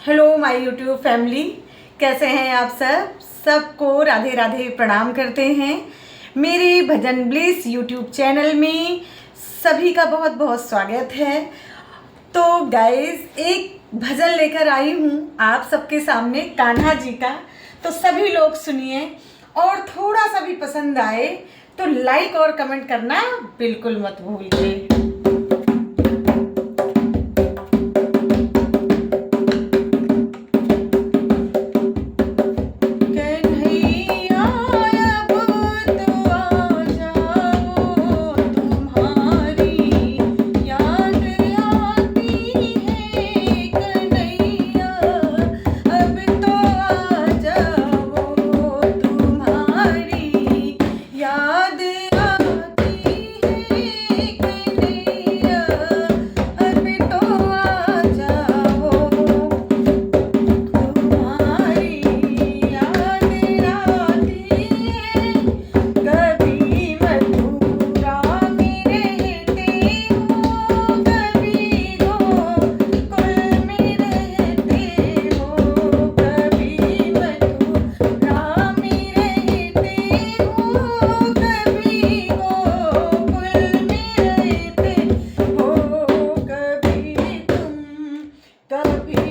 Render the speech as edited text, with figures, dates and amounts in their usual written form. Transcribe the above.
Hello my YouTube family, कैसे हैं आप सबको राधे राधे प्रणाम करते हैं। मेरे भजन ब्लिस यूट्यूब चैनल में सभी का बहुत बहुत स्वागत है। तो गाइस, एक भजन लेकर आई हूँ आप सबके सामने कान्हा जी का। तो सभी लोग सुनिए और थोड़ा सा भी पसंद आए तो लाइक और कमेंट करना बिल्कुल मत भूलिए। कभी